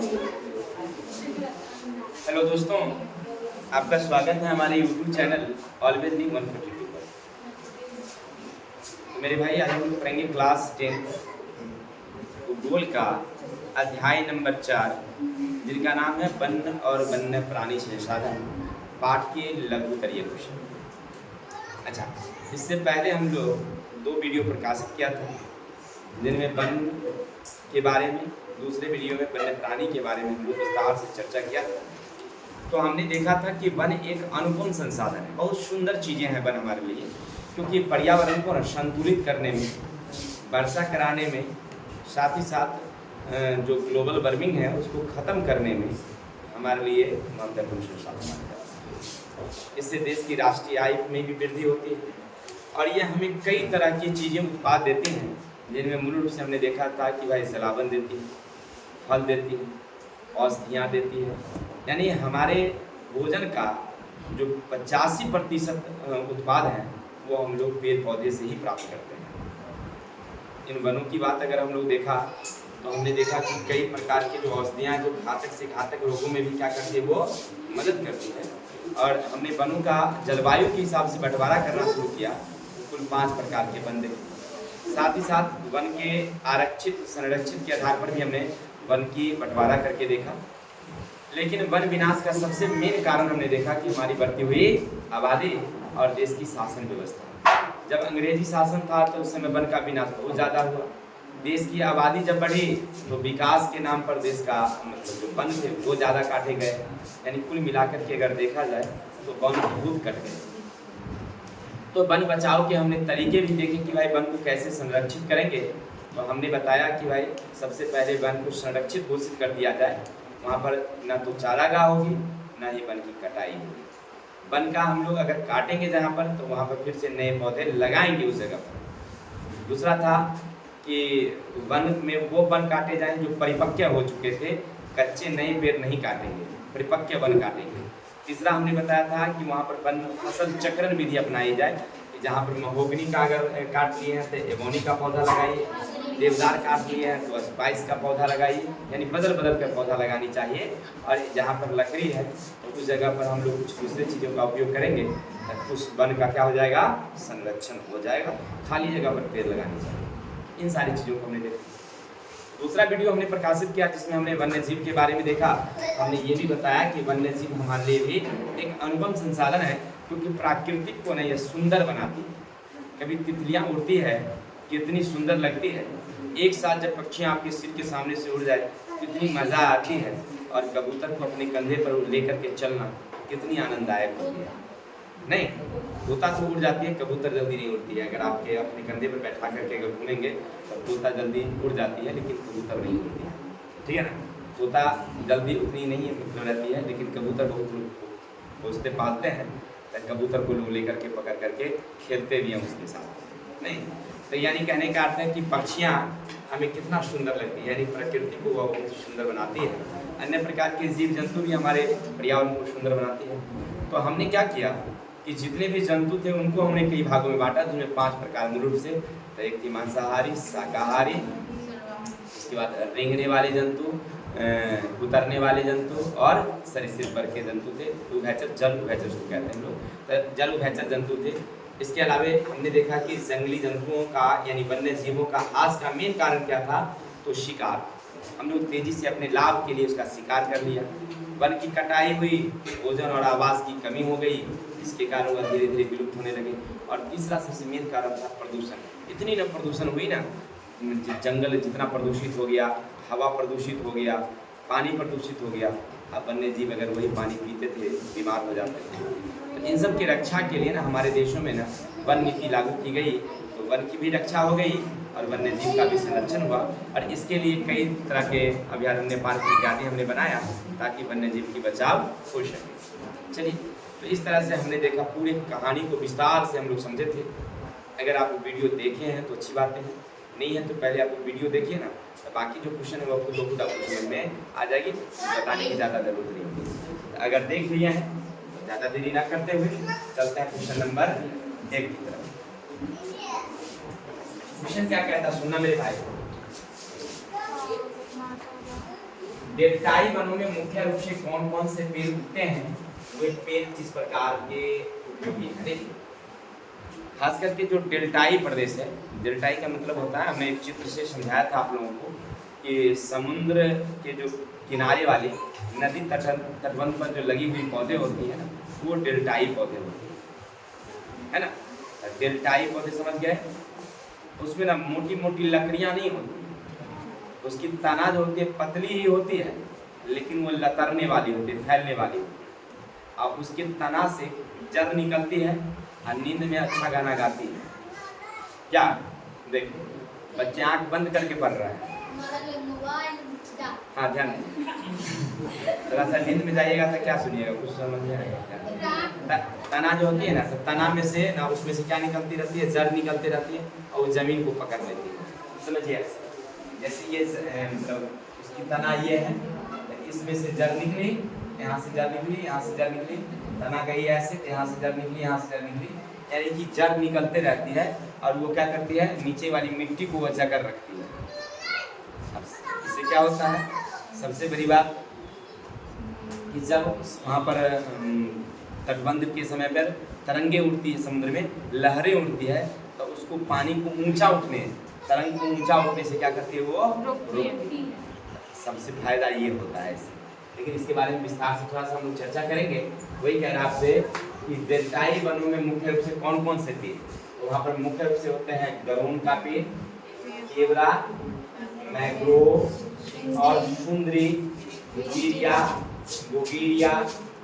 Hello दोस्तों, आपका स्वागत है हमारे YouTube चैनल ऑलवेज न्यू 142 पर। मेरे भाई आज हम लोग पढ़ेंगे क्लास 10 भूगोल का अध्याय नंबर 4, जिनका नाम है वन्य और वन्य प्राणी संसाधन, पाठ के लघु उत्तरीय क्वेश्चन। अच्छा, इससे पहले हम लोग 2 वीडियो प्रकाशित किया था, जिनमें वन के बारे में, दूसरे वीडियो में वन्य प्राणी के बारे में हम लोग विस्तार से चर्चा किया। तो हमने देखा था कि वन एक अनुपम संसाधन है, बहुत सुंदर चीज़ें हैं वन हमारे लिए, क्योंकि पर्यावरण को संतुलित करने में, वर्षा कराने में, साथ ही साथ जो ग्लोबल वार्मिंग है उसको ख़त्म करने में हमारे लिए महत्वपूर्ण संसाधन है। इससे देश की राष्ट्रीय आय में भी वृद्धि होती है और ये हमें कई तरह की चीज़ें उत्पाद देती हैं, जिनमें मूल रूप से हमने देखा था कि भाई जलावन देती है, फल देती है, औषधियाँ देती है। यानी हमारे भोजन का जो 85% उत्पाद है वो हम लोग पेड़ पौधे से ही प्राप्त करते हैं। इन वनों की बात अगर हम लोग देखा तो हमने देखा कि कई प्रकार के जो औषधियाँ जो घातक से घातक रोगों में भी क्या करती है, वो मदद करती है। और हमने वनों का जलवायु के हिसाब से बंटवारा करना शुरू किया, कुल 5 प्रकार के वन देखे। साथ ही साथ वन के आरक्षित संरक्षित के आधार पर भी हमने वन की बंटवारा करके देखा। लेकिन वन विनाश का सबसे मेन कारण हमने देखा कि हमारी बढ़ती हुई आबादी और देश की शासन व्यवस्था। जब अंग्रेजी शासन था तो उस समय वन का विनाश बहुत ज़्यादा हुआ। देश की आबादी जब बढ़ी तो विकास के नाम पर देश का मतलब जो वन थे वो ज़्यादा काटे गए। यानी कुल मिलाकर के अगर देखा जाए तो वन बहुत कट गए। तो वन बचाव के हमने तरीके भी देखे कि भाई वन को कैसे संरक्षित करेंगे। तो हमने बताया कि भाई सबसे पहले वन को संरक्षित घोषित कर दिया जाए, वहाँ पर ना तो चारागाह होगी ना ही वन की कटाई होगी। वन का हम लोग अगर काटेंगे जहाँ पर तो वहाँ पर फिर से नए पौधे लगाएंगे उस जगह पर। दूसरा था कि वन में वो वन काटे जाएँ जो परिपक्व हो चुके थे, कच्चे नए पेड़ नहीं काटेंगे, परिपक्व वन काटेंगे। तीसरा हमने बताया था कि वहाँ पर वन फसल चक्रण विधि अपनाई जाए, जहाँ पर महोगनी का अगर काट लिए हैं तो एबोनी का पौधा लगाइए, देवदार काट लिए हैं तो स्पाइस का पौधा लगाइए। यानी बदल बदल कर पौधा लगानी चाहिए। और जहाँ पर लकड़ी है तो उस जगह पर हम लोग कुछ दूसरे चीज़ों का उपयोग करेंगे तो उस वन का क्या हो जाएगा, संरक्षण हो जाएगा। खाली जगह पर पेड़ लगानी चाहिए। इन सारी चीज़ों को हमने देखा। दूसरा वीडियो हमने प्रकाशित किया जिसमें हमने वन्य जीव के बारे में देखा। हमने ये भी बताया कि वन्य जीव हमारे लिए भी एक अनुपम संसाधन है, क्योंकि प्राकृतिक को नहीं सुंदर बनाती है। कभी तितलियाँ उड़ती है, कितनी सुंदर लगती है। एक साथ जब पक्षियाँ आपके सिर के सामने से उड़ जाए कितनी मज़ा आती है। और कबूतर को अपने कंधे पर लेकर के चलना कितनी आनंददायक होती है। नहीं, तोता तो उड़ जाती है, कबूतर जल्दी नहीं उड़ती है। अगर आपके अपने कंधे पर बैठा करके अगर घूमेंगे तो तोता जल्दी उड़ जाती है, लेकिन कबूतर नहीं उड़ती है। ठीक है ना, तोता जल्दी उतनी नहीं रहती है, लेकिन कबूतर बहुत लोग पोसते पालते हैं। तो कबूतर को लोग लेकर के पकड़ करके खेलते भी हैं उसके साथ। नहीं तो यानी कहने का अर्थ है कि पक्षियाँ हमें कितना सुंदर लगती है, यानी प्रकृति को वह बहुत सुंदर बनाती है। अन्य प्रकार के जीव जंतु भी हमारे पर्यावरण को सुंदर बनाती है। तो हमने क्या किया कि जितने भी जंतु थे उनको हमने कई भागों में बांटा, जिनमें 5 प्रकार मूल रूप से। तो एक थी मांसाहारी, शाकाहारी, इसके बाद रेंगने वाले जंतु, उतरने वाले जंतु और सरीसृप वर्ग के जंतु थे। उभयचर, जल उभयचर को कहते हैं लोग, तो जल उभयचर जंतु थे। इसके अलावा हमने देखा कि जंगली जंतुओं का यानी वन्य जीवों का आज का मेन कारण क्या था, तो शिकार। हम लोग तेजी से अपने लाभ के लिए उसका शिकार कर लिया। वन की कटाई हुई, भोजन और आवास की कमी हो गई, इसके कारण वह धीरे धीरे विलुप्त होने लगे। और तीसरा सबसे मेन कारण था प्रदूषण। इतनी न प्रदूषण हुई ना, जंगल जितना प्रदूषित हो गया, हवा प्रदूषित हो गया, पानी प्रदूषित हो गया। अब वन्य जीव अगर वही पानी पीते थे बीमार हो जाते थे। तो इन सब की रक्षा के लिए ना हमारे देशों में ना वन नीति लागू की गई, तो वन की भी रक्षा हो गई और वन्य जीव का भी संरक्षण हुआ। और इसके लिए कई तरह के अभयारण्य, पार्क इत्यादि हमने बनाया ताकि वन्य जीव की बचाव हो सके। चलिए, तो इस तरह से हमने देखा, पूरी कहानी को विस्तार से हम लोग समझे थे। अगर आप वीडियो देखे हैं तो अच्छी बातें हैं, नहीं है तो पहले आप वीडियो देखिए ना, तो बाकी जो क्वेश्चन है वो खुद ब खुद आपको समझ में आ जाएगी, बताने की ज़्यादा जरूरत नहीं होगी। अगर देख लिया है तो ज़्यादा देरी ना करते हुए चलते हैं क्वेश्चन नंबर 1 की तरफ। क्वेश्चन क्या कहता है, सुनना मेरे भाई। डेल्टाई वनों में मुख्य रूप से कौन कौन से पेड़ उगते हैं? वे पेड़ किस प्रकार के उपयोगी हैं? देखिए, खास करके जो डेल्टाई प्रदेश है, डेल्टाई का मतलब होता है, हमने एक चित्र से समझाया था आप लोगों को कि समुद्र के जो किनारे वाली नदी तटबंध पर जो लगी हुई पौधे होती है ना, वो डेल्टाई पौधे होते हैं, है ना। डेल्टाई पौधे समझ गए? उसमें ना मोटी मोटी लकड़ियां नहीं होती, उसकी तना जो होती है पतली ही होती है, लेकिन वो लतरने वाली होती है, फैलने वाली होती है। अब उसके तना से जड़ निकलती है और नींद में अच्छा गाना गाती है। क्या देखो, बच्चे आंख बंद करके पढ़ रहे हैं। हाँ, ध्यान थोड़ा सा नींद में जाइएगा तो क्या सुनिएगा, कुछ समझ में आएगा। तना जो होती है ना, तो तना में से ना, उसमें से क्या निकलती रहती है? जड़ निकलती रहती है और वो जमीन को पकड़ लेती है। समझिए ऐसे, जैसे ये मतलब उसकी तना ये है, इसमें से जड़ निकली, यहाँ से जड़ निकली, यहाँ से जड़ निकली, तना गई ऐसे, यहाँ से जड़ निकली, यहाँ से जड़ निकली, यानी कि जड़ निकलते रहती है और वो क्या करती है? नीचे वाली मिट्टी को वो जकड़ रखती है। अब इससे क्या होता है? सबसे बड़ी बात कि जब वहाँ पर तटबंध के समय पर तरंगे उठती है, समुद्र में लहरें उठती है, तो उसको पानी को ऊंचा उठने, तरंग को ऊंचा उठने से क्या करती है? वो रोकती है। सबसे फायदा ये होता है इससे। लेकिन इसके बारे में विस्तार से थोड़ा सा हम लोग चर्चा करेंगे। वही कह रहा आपसे कि डेल्टाई वनों में मुख्य रूप से कौन कौन से पेड़? तो वहाँ पर मुख्य रूप से होते हैं गरुड़ का पेड़, केवड़ा, मैंग्रोव और सुंदरी, बोगीरिया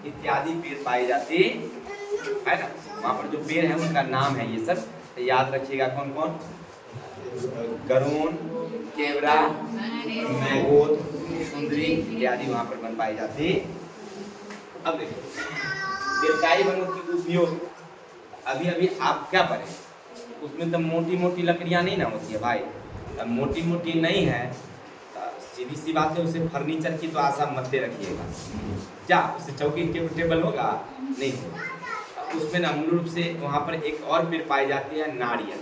इत्यादि पेड़ पाए जाते है ना। वहाँ पर जो पेड़ है उनका नाम है ये सब, तो याद रखिएगा कौन कौन? गरुड़, केवड़ा, मैंग्रोव, सुंदरी इत्यादि वहाँ पर बन पाई जाती। अब देखो, डेल्टाई वनों की उपयोग अभी अभी आप क्या पढ़े, उसमें तो मोटी मोटी लकड़ियाँ नहीं ना होती है भाई। अब मोटी मोटी नहीं है, सीधी सी बात है, उसे फर्नीचर की तो आशा मत रखिएगा। क्या उससे चौकी के टेबल होगा? नहीं होगा। उसमें ना मूल रूप से वहाँ पर एक और पेड़ पाई जाती है, नारियल।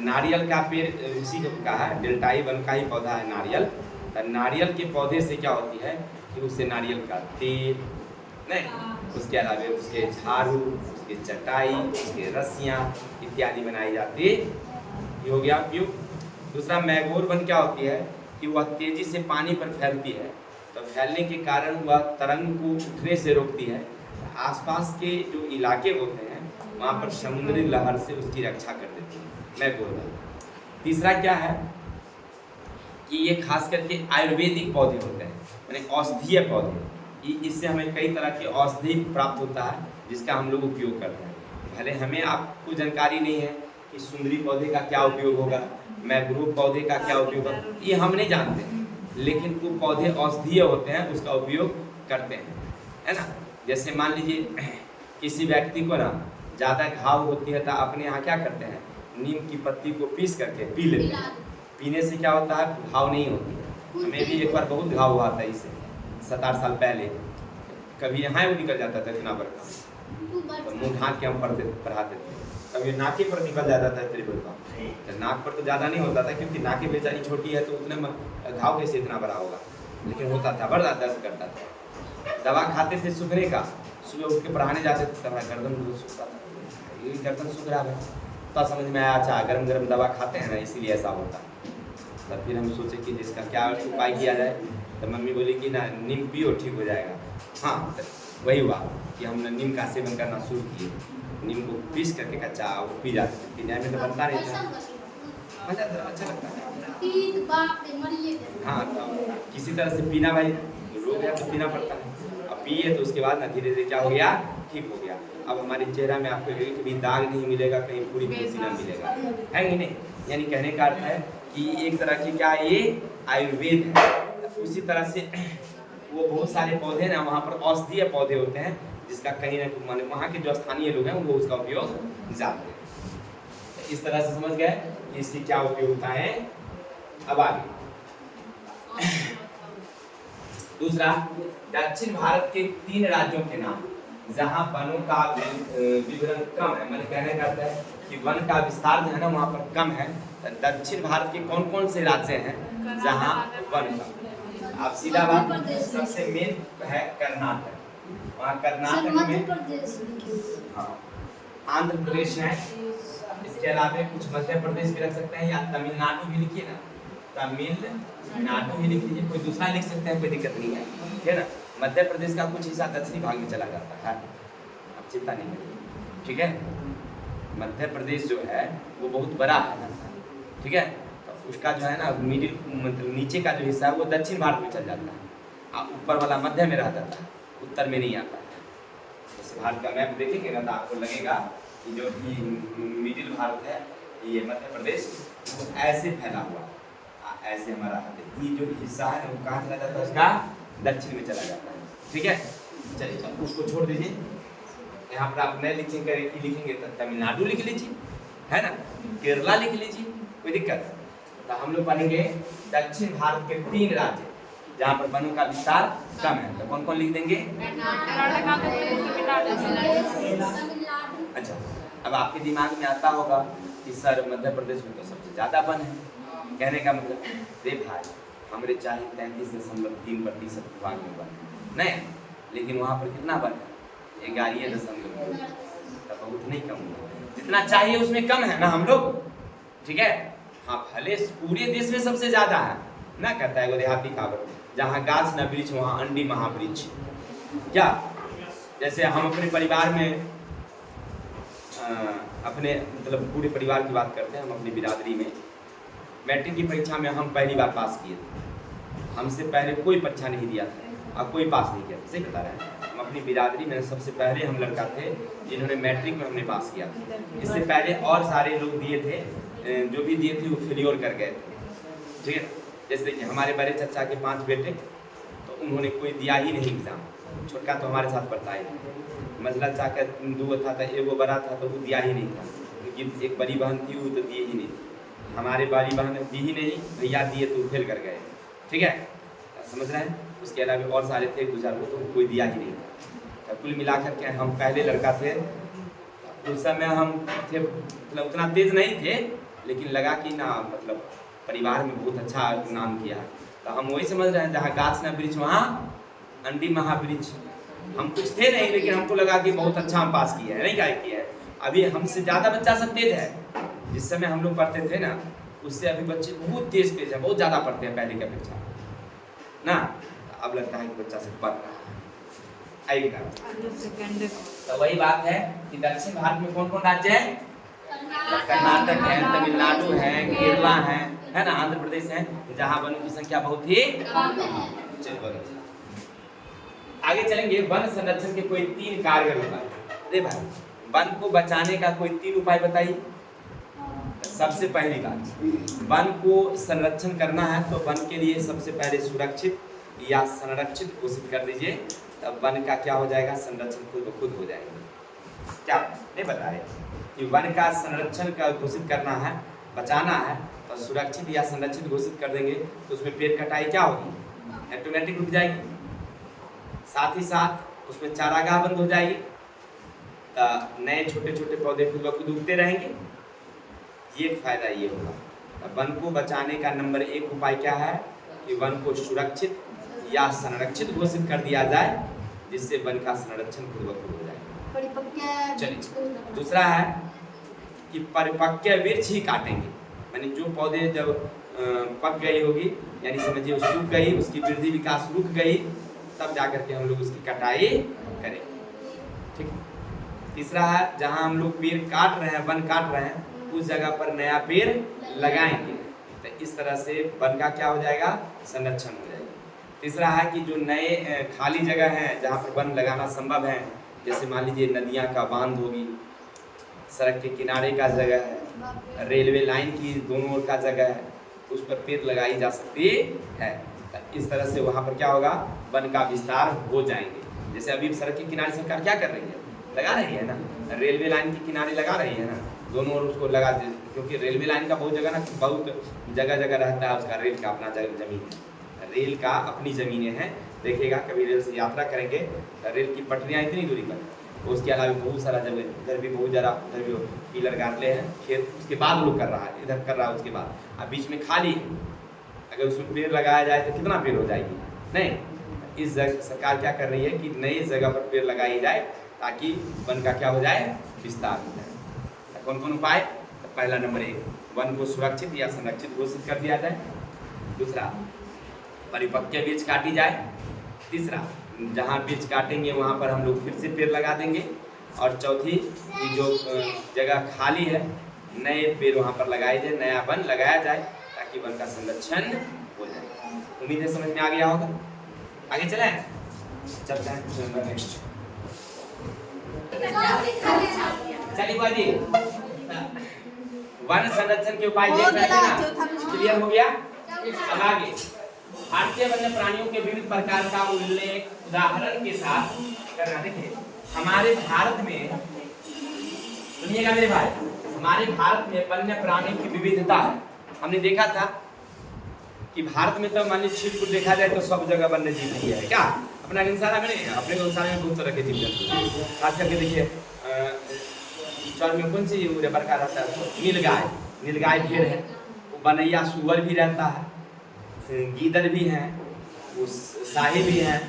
नारियल का पेड़ उसी का है, डेल्टाई वन का ही पौधा है नारियल। नारियल के पौधे से क्या होती है कि उससे नारियल का तेल नहीं, उसके अलावा उसके झाड़ू, उसके चटाई, उसके रस्सियाँ इत्यादि बनाई जाती है। ये हो गया उपयोग। दूसरा, मैंग्रोव वन क्या होती है कि वह तेजी से पानी पर फैलती है, तो फैलने के कारण वह तरंग को उठने से रोकती है। आसपास के जो इलाके होते हैं वहाँ पर समुद्री लहर से उसकी रक्षा कर देती है मैंग्रोव वन। तीसरा क्या है कि ये खास करके आयुर्वेदिक पौधे होते हैं, यानी औषधीय पौधे। इससे हमें कई तरह के औषधि प्राप्त होता है, जिसका हम लोग उपयोग करते हैं। भले हमें आपको जानकारी नहीं है कि सुंदरी पौधे का क्या उपयोग होगा, मैंग्रोव पौधे का क्या उपयोग होगा, ये हम नहीं जानते हैं, लेकिन वो पौधे औषधीय होते हैं, उसका उपयोग करते हैं, है ना। जैसे मान लीजिए किसी व्यक्ति को ना ज़्यादा घाव होती है तो अपने यहाँ क्या करते हैं, नीम की पत्ती को पीस करके पी लेते हैं। पीने से क्या होता है? घाव नहीं होती है। हमें भी एक बार बहुत घाव हुआ था, इससे 7-8 साल पहले। कभी यहाँ वो निकल जाता था इतना बड़का, तो मुँह ढाँक के हम पढ़ाते थे। कभी नाके पर निकल जाता था इतनी बड़का, तो नाक पर तो ज़्यादा नहीं होता था क्योंकि नाके बेचारी छोटी है, तो उतने में घाव कैसे इतना बड़ा होगा, लेकिन होता था, बड़ा दर्द करता था। दवा खाते थे सूखने का, सुबह उठ के पढ़ाने जाते थे, तब गर्दन बहुत सूखता था, ये गर्दन सूख रहा है। तो समझ में आया, अच्छा गरम गरम दवा खाते हैं ना, इसीलिए ऐसा होता है। तब फिर हम सोचे कि जिसका क्या उपाय किया जाए, तो मम्मी बोली कि ना नीम पियो, ठीक हो जाएगा। हाँ, तो वही हुआ कि हमने नीम का सेवन करना शुरू किए। नीम को पीस करके कच्चा वो पी जाते थे, पीने में तो बनता नहीं था, मजा तो अच्छा लगता है। हाँ, तो किसी तरह से पीना, भाई रोग है तो पीना पड़ता है। अब पिए तो उसके बाद ना धीरे धीरे क्या हो गया, ठीक हो गया। अब हमारे चेहरा में आपको एक भी दाग नहीं मिलेगा, कहीं पूरी पसीना मिलेगा, है कि नहीं। यानी कहने का अर्थ है कि एक तरह की क्या ये आयुर्वेद है। उसी तरह से वो बहुत सारे पौधे ना वहाँ पर औषधीय पौधे होते हैं, जिसका कहीं ना कहीं वहाँ के जो स्थानीय लोग हैं वो उसका उपयोग जानते हैं। इस तरह से समझ गए कि इसकी क्या उपयोगिता है। अब आगे दूसरा, दक्षिण भारत के 3 राज्यों के नाम जहाँ वनों का विवरण कम है, मैंने कहने का अर्थ है कि वन का विस्तार जो है ना वहाँ पर कम है। दक्षिण भारत के कौन कौन से राज्य हैं जहाँ वन का? आप सीधा बात, सबसे मेन है कर्नाटक, वहाँ कर्नाटक में, हाँ आंध्र प्रदेश है, इसके अलावा कुछ मध्य प्रदेश भी रख सकते हैं, या तमिलनाडु भी लिखिए ना, तमिलनाडु भी लिख लीजिए, कोई दूसरा लिख सकते हैं, कोई दिक्कत नहीं है, ठीक है ना। मध्य प्रदेश का कुछ हिस्सा दक्षिणी भाग में चला जाता है, आप चिंता नहीं करिए, ठीक है। मध्य प्रदेश जो है वो बहुत बड़ा है, ठीक है, तो उसका जो है ना मिडिल मतलब नीचे का जो हिस्सा है वो दक्षिण भारत में चल जाता है, आप ऊपर वाला मध्य में रह जाता है, उत्तर में नहीं आता है। जैसे भारत का मैप देखेंगे ना तो आपको लगेगा कि जो मिडिल भारत है ये मध्य प्रदेश वो ऐसे फैला हुआ, ऐसे हमारा ये जो हिस्सा है वो कहाँ चला जाता है, उसका दक्षिण में चला जाता है, ठीक है। चलिए उसको छोड़ दीजिए, यहाँ पर आप नए लिखेंगे तो तमिलनाडु लिख लीजिए, है ना, केरला लिख लीजिए, कोई दिक्कत। तो हम लोग पढ़ेंगे दक्षिण भारत के 3 राज्य जहाँ पर वनों का विस्तार कम है, तो कौन कौन लिख देंगे? अच्छा, अब आपके दिमाग में आता होगा कि सर मध्य प्रदेश में तो सबसे ज़्यादा वन है, कहने का मतलब दे भाई हमारे चाहे 33.3% विभाग में वन नहीं, लेकिन वहाँ पर कितना वन है? 11.2, तब बहुत नहीं कम हुआ, जितना चाहिए उसमें कम है ना हम लोग, ठीक है। हाँ भले पूरे देश में सबसे ज़्यादा है ना, कहता है वो देहाती खबर, जहाँ गाछ न वृक्ष वहाँ अंडी महावृक्ष, क्या जैसे हम अपने परिवार में अपने मतलब पूरे परिवार की बात करते हैं, हम अपनी बिरादरी में मैट्रिक की परीक्षा में हम पहली बार पास किए थे, हमसे पहले कोई परीक्षा नहीं दिया था और कोई पास नहीं किया, सही बता रहे हैं। हम अपनी बिरादरी में सबसे पहले हम लड़का थे जिन्होंने मैट्रिक में हमने पास किया, इससे पहले और सारे लोग दिए थे, जो भी दिए थे वो फेलियर कर गए थे, ठीक है। जैसे कि हमारे बड़े चाचा के 5 बेटे, तो उन्होंने कोई दिया ही नहीं एग्ज़ाम, छोटका तो हमारे साथ पढ़ता ही, मझला चाचा 2 था, एक बड़ा था तो वो दिया ही नहीं था, क्योंकि एक बड़ी बहन थी वो तो दिए ही नहीं, हमारे बड़ी बहन दी ही नहीं, भैया दिए तो फेल कर गए, ठीक है, समझ रहे हैं। उसके अलावा और सारे थे गुजर को, तो कोई दिया ही नहीं था। कुल मिलाकर के हम पहले लड़का थे, उस समय हम थे मतलब उतना तेज नहीं थे, लेकिन लगा कि ना मतलब परिवार में बहुत अच्छा नाम किया, तो हम वही समझ रहे हैं जहाँ गाछ न वृक्ष वहाँ अंडी महावृक्ष, हम कुछ थे नहीं, लेकिन हमको लगा कि बहुत अच्छा हम पास किया है, नहीं क्या किया है। अभी हमसे ज़्यादा बच्चा सब तेज है, जिस समय हम लोग पढ़ते थे ना उससे अभी बच्चे बहुत तेज है, बहुत ज़्यादा पढ़ते हैं पहले की अपेक्षा ना, अब लगता है कि बच्चा से पढ़ रहा है, आएगा। तो वही बात है कि दक्षिण भारत में कौन कौन राज्य है? कर्नाटक है, तमिलनाडु है, केरला है ना, आंध्र प्रदेश है, जहाँ वनों की संख्या बहुत ही कम है। आगे चलेंगे, वन संरक्षण के कोई 3 कारगर उपाय। अरे भाई वन को बचाने का कोई 3 उपाय बताइए। सबसे पहली बात, वन को संरक्षण करना है तो वन के लिए सबसे पहले सुरक्षित या संरक्षित घोषित कर दीजिए, तब वन का क्या हो जाएगा? संरक्षण खुद ब खुद हो जाएगा। क्या नहीं बताए कि वन का संरक्षण का घोषित करना है, बचाना है, तो सुरक्षित या संरक्षित घोषित कर देंगे तो उसमें पेड़ कटाई क्या होगी? ऑटोमेटिक रुक जाएगी, साथ ही साथ उसमें चारागाह बंद हो जाएगी, तो नए छोटे छोटे पौधे खुद ब खुद उगते रहेंगे। ये फायदा ये होगा। वन को बचाने का नंबर 1 उपाय क्या है कि वन को सुरक्षित या संरक्षित घोषित कर दिया जाए, जिससे वन का संरक्षण खुद ब खुद हो जाए। चलिए, दूसरा है कि परिपक्व वृक्ष ही काटेंगे, यानी जो पौधे जब पक गई होगी, यानी समझिए वो सूख गई, उसकी वृद्धि विकास रुक गई, तब जाकर के हम लोग उसकी कटाई करें, ठीक। तीसरा है जहाँ हम लोग पेड़ काट रहे हैं, वन काट रहे हैं, उस जगह पर नया पेड़ लगाएंगे, तो इस तरह से वन का क्या हो जाएगा? संरक्षण हो जाएगा। तीसरा है कि जो नए खाली जगह है जहाँ पर वन लगाना संभव है, जैसे मान लीजिए नदियाँ का बांध होगी, सड़क के किनारे का जगह है, रेलवे लाइन की दोनों ओर का जगह है, उस पर पेड़ लगाई जा सकती है। इस तरह से वहाँ पर क्या होगा? वन का विस्तार हो जाएंगे। जैसे अभी सड़क के किनारे सरकार क्या कर रही है? लगा रही है ना, रेलवे लाइन के किनारे लगा रही है ना, दोनों ओर उसको लगा दे, क्योंकि रेलवे लाइन का बहुत जगह रहता है उसका, रेल का अपना ज़मीन है, रेल का अपनी ज़मीनें हैं। देखिएगा कभी रेल से यात्रा करेंगे, रेल की पटरियाँ इतनी दूरी पर, उसके अलावा बहुत सारा जगह, इधर भी बहुत ज़्यादा, उधर भी पिलर गाड़ ले हैं खेत, उसके बाद लोग कर रहा है, इधर कर रहा है उसके बाद, अब बीच में खाली है, अगर उसमें पेड़ लगाया जाए तो कितना पेड़ हो जाएगी, नहीं। इस जगह सरकार क्या कर रही है कि नई जगह पर पेड़ लगाई जाए ताकि वन का क्या हो जाए, विस्तार हो जाए। कौन कौन उपाय? तो पहला नंबर 1, वन को सुरक्षित या संरक्षित घोषित कर दिया जाए। दूसरा, परिपक्व वृक्ष काटी जाए। तीसरा, जहाँ वृक्ष काटेंगे वहाँ पर हम लोग फिर से पेड़ लगा देंगे। और चौथी, कि जो जगह खाली है नए पेड़ वहाँ पर लगाए जाए, नया वन लगाया जाए ताकि वन का संरक्षण हो जाए। उम्मीद है समझ में आ गया होगा। आगे चलें, चलते हैं नेक्स्ट। चलिए बाजी, वन संरक्षण के उपाय देख रहे थे ना, क्लियर हो गया। अब आगे भारतीय वन्य प्राणियों के विभिन्न प्रकार का उल्लेख उदाहरण के साथ करना। देखिए हमारे भारत में, सुनिएगा मेरे भाई, हमारे भारत में वन्य प्राणी की विविधता है। हमने देखा था कि भारत में तो मान लीजिए छिटपुट देखा जाए तो सब जगह वन्य जीव नहीं है क्या। अपना गौशाला में नहीं है, अपने गौशाला में बहुत तरह के जीव जंतु, खास करके देखिए चौर में कौन सी प्रकार रहता है, नीलगाय भेड़ है, बनैया सुअर भी रहता है, गीदड़ भी हैं, शाही भी हैं,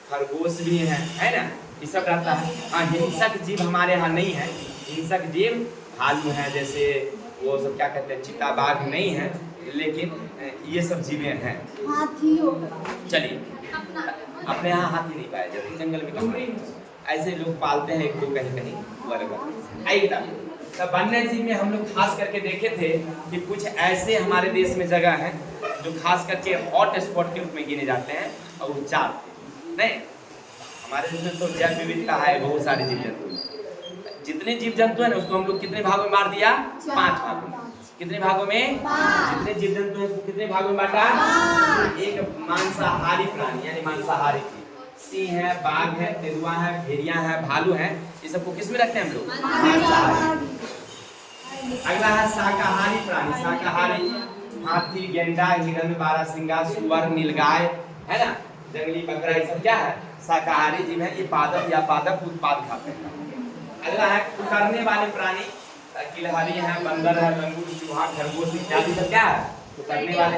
खरगोश भी हैं, है ना, ये सब रहता है। हाँ, हिंसक जीव हमारे यहाँ नहीं है। हिंसक जीव भालू हैं, जैसे वो सब क्या कहते हैं, चीता बाघ नहीं है, लेकिन ये सब जीवें हैं। चलिए, अपने यहाँ हाथी नहीं पाया जाते, जंगल में कम ऐसे लोग पालते हैं, एक दो कहीं कहीं वर्ग। आइए तब वन्य जीव में हम लोग खास करके देखे थे कि कुछ ऐसे हमारे देश में जगह हैं जो खास करके हॉट स्पॉट के रूप में गिने जाते हैं, और वो 4 थे। नहीं, हमारे देश में तो जैव विविधता है, बहुत सारे जीव जंतु। जितने जीव जंतु है ना उसको हम लोग कितने भागों में बांट दिया, 5 भागों में। कितने भागों में? जितने जीव जंतु हैं उसको कितने भागों में बांटा? एक मांसाहारी प्राणी यानी मांसाहारी थी, सिंह है, बाघ है, तेंदुआ है, भेड़िया है, भालू है, ये सबको किस में रखते हैं हम लोग? मांसाहारी। अगला है शाकाहारी प्राणी। शाकाहारी हाथी, गेंडा, हिरण, बारहसिंगा, सुअर, नीलगाय, है ना, जंगली बकरा, ये सब क्या है? शाकाहारी जीव है। ये पादप या पादप उत्पाद खाते हैं। अगला है कुतरने वाले प्राणी। गिलहरी है, बंदर है, लंगूर, चूहा, खरगोश इत्यादि सब क्या है? कुतरने वाले।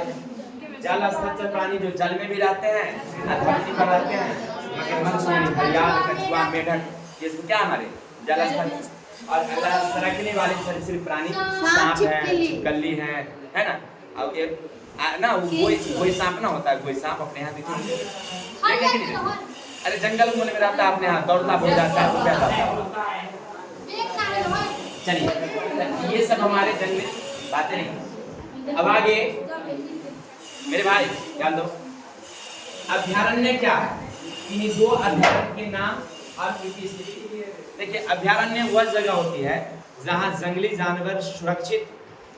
जल स्थल प्राणी जो जल में भी रहते हैं, धरती पर रहते हैं, मगरमच्छ, घड़ियाल, कछुआ, मेढक, ये सब क्या हमारे जल स्थल। और अगला सरकने वाले सरीसृप प्राणी, सांप है, छिपकली है ना। अब एक ना कोई सांप ना होता है, कोई सांप अपने यहाँ देखिए, अरे जंगल में रहता है, अपने यहाँ दौड़ता हो जाता है, तो क्या करता है। चलिए, ये सब हमारे जंगली बातें नहीं। अब आगे मेरे भाई ध्यान दो, अभयारण्य क्या है? इन 2 अभयारण्य के नाम और इनकी स्थिति। देखिए, अभयारण्य वह जगह होती है जहाँ जंगली जानवर सुरक्षित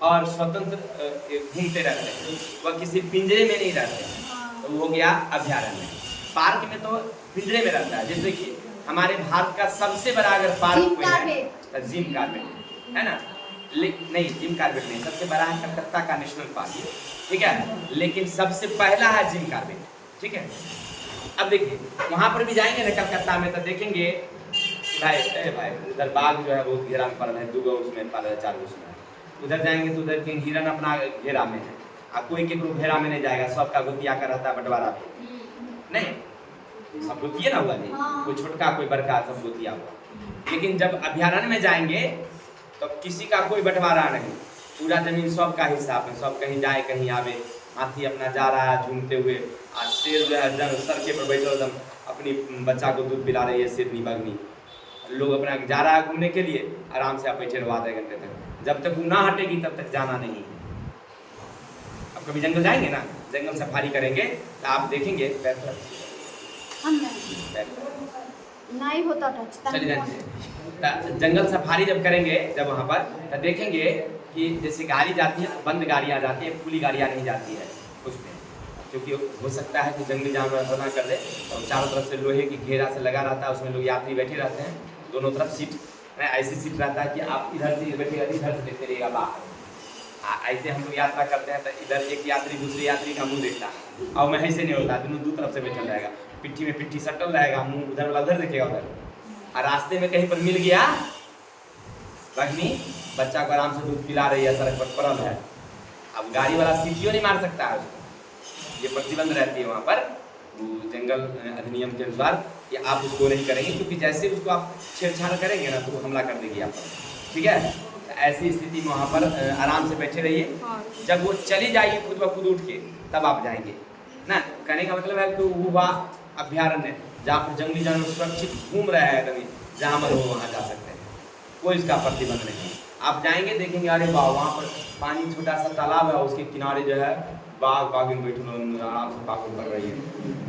और स्वतंत्र घूमते रहते हैं, वह किसी पिंजरे में नहीं रहते, तो वो हो गया अभयारण्य। पार्क में तो पिंजरे में रहता है, जैसे कि हमारे भारत का सबसे बड़ा अगर पार्क कोई है तो जिम कॉर्बेट है ना, नहीं जिम कॉर्बेट नहीं, सबसे बड़ा है कलकत्ता का नेशनल पार्क, ठीक है, लेकिन सबसे पहला है जिम कॉर्बेट, ठीक है। अब देखिए वहाँ पर भी जाएंगे ना कलकत्ता में तो देखेंगे भाई उधर बाघ जो है बहुत घेरा में पड़ा है, 2 गो उसमें पड़ा है, 4 गो उसमें। उधर जाएंगे तो उधर के हिरन अपना घेरा में है, अब कोई केकरो घेरा में नहीं जाएगा, सबका गोतिया का रहता है बंटवारा नहीं, सब गोतिये ना हुआ नहीं, कोई छोटका कोई बड़का सब गोतिया हुआ। लेकिन जब अभयारण्य में जाएंगे तो किसी का कोई बंटवारा नहीं, पूरा जमीन सबका हिसाब है, सब कहीं जाए कहीं आवे। हाथी अपना जा रहा है झूमते हुए, आज शेर जो है जब सड़के पर बैठे एकदम अपनी बच्चा को दूध पिला रही है, शेरनी बगनी, लोग अपना जा रहा है घूमने के लिए, आराम से आप बैठे रहो आधे घंटे तक, जब तक वो ना हटेगी तब तक जाना नहीं है। अब कभी जंगल जाएंगे ना, जंगल सफारी करेंगे तो आप देखेंगे नहीं होता जंगल सफारी जब करेंगे, जब वहाँ पर तो देखेंगे कि जैसे गाड़ी जाती है, बंद गाड़ियाँ जाती हैं, खुली गाड़ियाँ नहीं जाती है उसमें, क्योंकि हो सकता है कि जंगली जानवर हमला कर दे, और चारों तरफ से लोहे की घेरा से लगा रहता है, उसमें लोग यात्री बैठे रहते हैं, दोनों तरफ सीट ऐसी सीट रहता है कि आप इधर से बैठेगा, इधर से देखते रहिएगा बाहर। ऐसे हम लोग यात्रा करते हैं तो इधर एक यात्री दूसरे यात्री का मुंह देखता है, और मैं ऐसे नहीं होता, दोनों दो तरफ से बैठल रहेगा, पिट्ठी में पिट्ठी सटल रहेगा, मुंह उधर वाला उधर देखेगा उधर, और रास्ते में कहीं पर मिल गया बहनी बच्चा को आराम से दूध पिला रही है, सड़क पर पड़ल है, अब गाड़ी वाला सीटियों नहीं मार सकता है उसको, ये प्रतिबंध रहती है वहाँ पर वो जंगल अधिनियम के अनुसार कि आप उसको नहीं करेंगे, क्योंकि जैसे उसको आप छेड़छाड़ करेंगे ना तो वो हमला कर देगी आप पर, ठीक है। तो ऐसी स्थिति में वहाँ पर आराम से बैठे रहिए, जब वो चली जाएगी खुद ब खुद उठ के तब आप जाएंगे ना। कहने का मतलब है कि वो वह अभ्यारण्य जहाँ पर जंगली जानवर सुरक्षित घूम रहे हैं, कभी जहाँ पर हो वहाँ जा सकते हैं, कोई इसका प्रतिबंध नहीं है। आप जाएंगे देखेंगे अरे वाह वहाँ पर पानी छोटा सा तालाब है, उसके किनारे जो है बाघ बाघिन बैठे आराम से पागल कर रही है,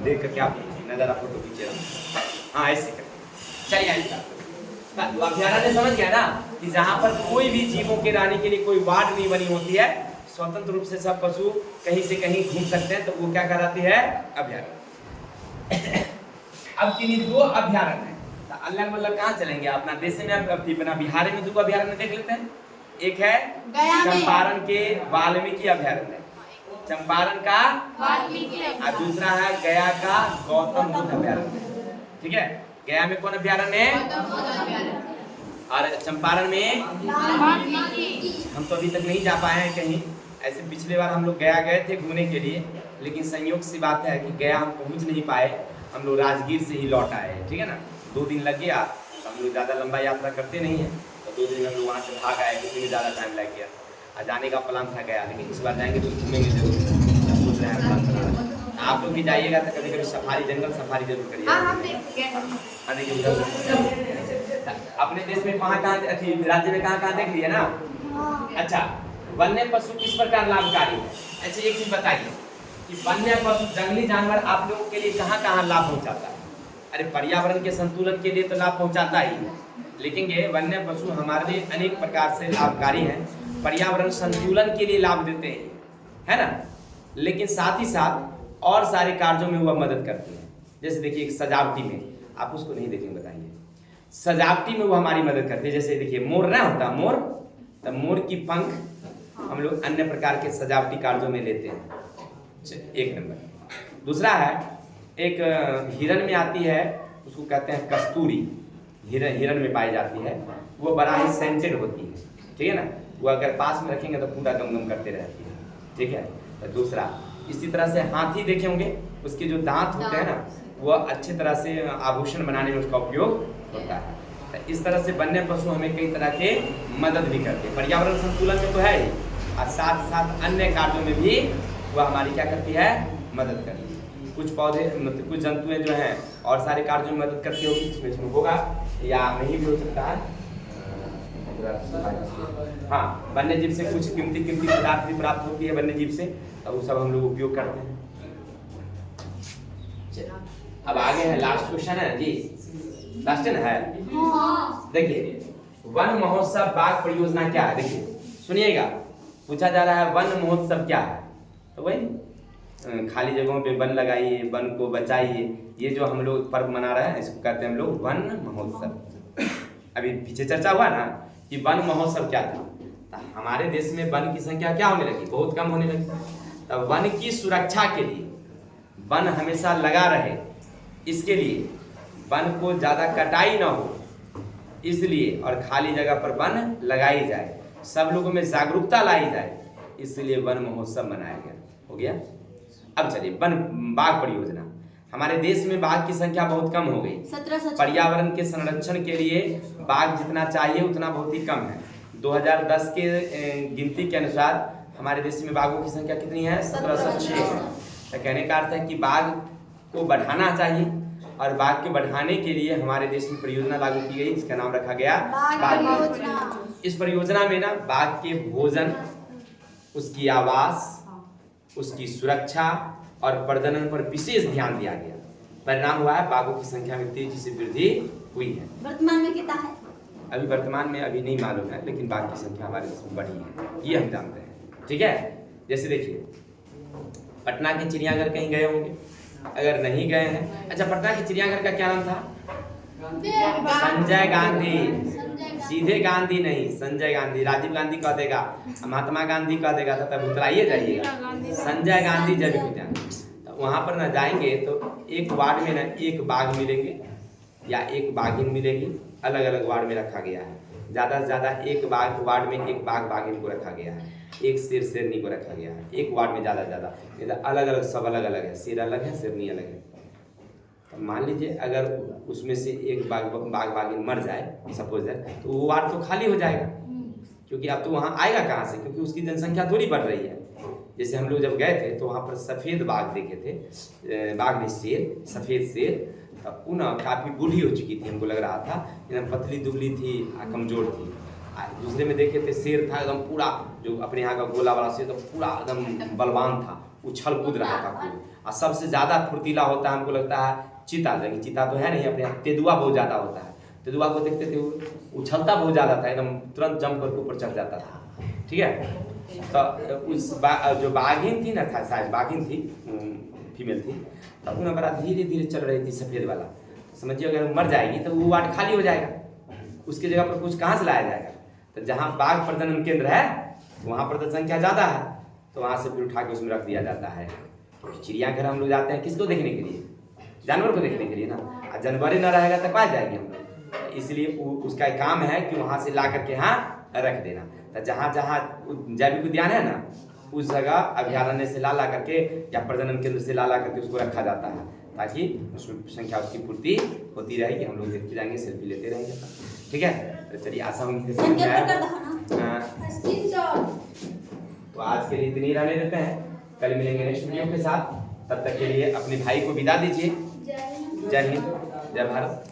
देख कर क्या नज़ारा फोटो खींचे रहा। हाँ ऐसे करें, चलिए आइए। अभ्यारण्य समझ गया ना कि जहाँ पर कोई भी जीवों के रहने के लिए कोई वार्ड नहीं बनी होती है, स्वतंत्र रूप से सब पशु कहीं से कहीं घूम सकते हैं, तो वो क्या कहलाती है? अभ्यारण्य। अब किन्हीं दो अभ्यारण्य है, अलग मतलब कहाँ चलेंगे अपना देश में, अपना बिहार में दो अभ्यारण्य देख लेते हैं। एक है चंपारण के वाल्मीकि अभ्यारण्य, चंपारण का और दूसरा है गया का गौतम बुद्ध अभ्यारण्य, ठीक है। गया में कौन अभ्यारण्य है और चंपारण में? हम तो अभी तक नहीं जा पाए हैं कहीं, ऐसे पिछले बार हम लोग गया गए थे घूमने के लिए, लेकिन संयोग सी बात है कि गया हम पहुंच नहीं पाए, हम लोग राजगीर से ही लौट आए, ठीक है ना। 2 दिन लग गया, हम लोग ज़्यादा लंबा यात्रा करते नहीं हैं, तो 2 दिन हम लोग वहाँ से भाग आए, किसी में ज़्यादा टाइम लग गया। जाने का प्लान था गया, लेकिन इस बार जाएंगे तो घूमेंगे जरूर, सोच रहे हैं प्लान बना रहे हैं। आप लोग भी जाइएगा तो कभी कभी सफारी, जंगल सफारी जरूर करिएगा। अपने देश में कहाँ राज्य में कहाँ देख लिया ना। अच्छा, वन्य पशु किस प्रकार लाभकारी है? अच्छा एक चीज बताइए कि वन्य पशु जंगली जानवर आप लोगों के लिए कहाँ कहाँ लाभ पहुँचाता है? अरे पर्यावरण के संतुलन के लिए तो लाभ पहुँचाता ही है, लेकिन ये वन्य पशु हमारे लिए अनेक प्रकार से लाभकारी हैं। पर्यावरण संतुलन के लिए लाभ देते हैं, है ना, लेकिन साथ ही साथ और सारे कार्यों में वह मदद करते हैं। जैसे देखिए सजावटी में, आप उसको नहीं देखेंगे बताइए, सजावटी में वो हमारी मदद करते हैं। जैसे देखिए मोर ना होता मोर, तब मोर की पंख हम लोग अन्य प्रकार के सजावटी कार्यों में लेते हैं, एक नंबर। दूसरा है एक हिरण में आती है, उसको कहते हैं कस्तूरी, हिरण में पाई जाती है, वो बड़ा ही सेंटेड होती है, ठीक है ना। वो अगर पास में रखेंगे तो पूरा गम गम करते रहती है, ठीक है। तो दूसरा इसी तरह से हाथी देखे होंगे, उसके जो दांत होते हैं ना, वह अच्छी तरह से आभूषण बनाने में उसका उपयोग होता है। तो इस तरह से वन्य पशु हमें कई तरह के मदद भी करते हैं। पर्यावरण संतुलन में तो है ही, और साथ साथ अन्य कार्यों में भी वह हमारी क्या करती है? मदद करती है। कुछ पौधे मतलब कुछ जंतुएं जो हैं और सारे कार्यों में मदद करती होगी, इसमें होगा या नहीं भी हो सकता है। हाँ, वन्य जीव से कुछ कीमती पदार्थ भी प्राप्त होती है वन्य जीव से, तो वो सब हम लोग उपयोग करते हैं। अब आगे है लास्ट क्वेश्चन है जी, लास्ट है। देखिए वन महोत्सव बाघ परियोजना क्या है? देखिए सुनिएगा, पूछा जा रहा है वन महोत्सव क्या है, तो वही खाली जगहों पे वन लगाइए, वन को बचाइए, ये जो हम लोग पर्व मना रहे हैं इसको कहते हैं हम लोग वन महोत्सव। अभी पीछे चर्चा हुआ ना कि वन महोत्सव क्या था, तो हमारे देश में वन की संख्या क्या होने लगी? बहुत कम होने लगी। तो वन की सुरक्षा के लिए वन हमेशा लगा रहे, इसके लिए वन को ज़्यादा कटाई ना हो इसलिए, और खाली जगह पर वन लगाई जाए, सब लोगों में जागरूकता लाई जाए, इसलिए वन महोत्सव मनाया गया। हो गया। अब चलिए वन बाघ परियोजना। हमारे देश में बाघ की संख्या बहुत कम हो गई, पर्यावरण के संरक्षण के लिए बाघ जितना चाहिए उतना बहुत ही कम है। 2010 के गिनती के अनुसार हमारे देश में बाघों की संख्या कितनी है? 1706 है। तो कहने का अर्थ है कि बाघ को बढ़ाना चाहिए, और बाघ के बढ़ाने के लिए हमारे देश में परियोजना लागू की गई, इसका नाम रखा गया बाघ परियोजना। इस परियोजना में ना बाघ के भोजन, उसकी आवास, उसकी सुरक्षा और प्रजनन पर विशेष ध्यान दिया गया। परिणाम हुआ है बाघों की संख्या में तेजी से वृद्धि हुई है। वर्तमान में कितना है? अभी वर्तमान में अभी नहीं मालूम है, लेकिन बाघ की संख्या हमारे देश में बढ़ी है, ये हम जानते हैं, ठीक है। जैसे देखिए पटना के चिड़ियाघर कहीं गए होंगे, अगर नहीं गए हैं, अच्छा पटना के चिड़ियाघर का क्या नाम था? संजय गांधी, सीधे गांधी नहीं, संजय गांधी। राजीव गांधी कह देगा, महात्मा गांधी कह देगा, तब उतराइए जाइएगा, संजय गांधी जैविक उद्यान। तो वहाँ पर ना जाएंगे तो एक वार्ड में ना एक बाघ मिलेंगे या एक बाघिन मिलेगी, अलग अलग वार्ड में रखा गया है। ज़्यादा से ज़्यादा एक बाघ वार्ड में एक बाघ बाघिन को रखा गया है। एक शेर शेरनी को रखा गया है, एक वार्ड में ज़्यादा से ज़्यादा, नहीं तो अलग अलग सब अलग अलग है, शेर अलग है शेरनी अलग है। तो मान लीजिए अगर उसमें से एक बाघिन मर जाए सपोज है, तो वो वार्ड तो खाली हो जाएगा, क्योंकि अब तो वहाँ आएगा कहाँ से, क्योंकि उसकी जनसंख्या थोड़ी बढ़ रही है। जैसे हम लोग जब गए थे तो वहाँ पर सफ़ेद बाघ देखे थे, बाघ नहीं शेर, सफ़ेद शेर। तब वो ना काफ़ी बूढ़ी हो चुकी थी, हमको लग रहा था एकदम पतली दुबली थी, कमज़ोर थी। दूसरे में देखे थे शेर था एकदम पूरा, जो अपने यहाँ का गोला वाला शेर, तो पूरा एकदम बलवान था, उछल कूद रहा था खूब। और सबसे ज़्यादा फुर्तीला होता है हमको लगता है चीता, लेकिन चीता तो है नहीं अपने यहाँ, तेंदुआ बहुत ज़्यादा होता है। तेंदुआ को देखते थे उछलता बहुत ज़्यादा था, एकदम तुरंत जंप करके ऊपर चढ़ जाता था, ठीक है। तो उस जो बाघिन थी ना, था शायद बाघिन थी, फीमेल थी, तब वो ना बड़ा धीरे धीरे चल रही थी सफ़ेद वाला। समझिए अगर मर जाएगी तो वो वार्ड खाली हो जाएगा, उसकी जगह पर कुछ कहाँ से लाया जाएगा। तो जहाँ बाघ प्रजनन केंद्र है वहाँ पर तो संख्या ज़्यादा है, तो वहाँ से फिर उठा के उसमें रख दिया जाता है। चिड़ियाघर हम लोग जाते हैं किसको देखने के लिए, जानवर को देखने के लिए ना। और जानवर ही ना रहेगा तो कहाँ जाएंगे हम लोग, इसलिए उसका एक काम है कि वहाँ से ला करके यहाँ रख देना। तो जहाँ जहाँ जैविक उद्यान है ना, उस जगह अभ्यारण्य से ला करके या प्रजनन केंद्र से ला करके उसको रखा जाता है, ताकि उसमें संख्या उसकी पूर्ति होती रहेगी। हम लोग देखते जाएंगे, सेल्फी लेते रहेंगे, ठीक है। तो चलिए आशा उम्मीद तो आज के लिए इतनी रहने देते हैं, कल मिलेंगे नेक्स्ट वीडियो के साथ। तब तक के लिए अपने भाई को विदा दीजिए। जय हिंद, जय भारत।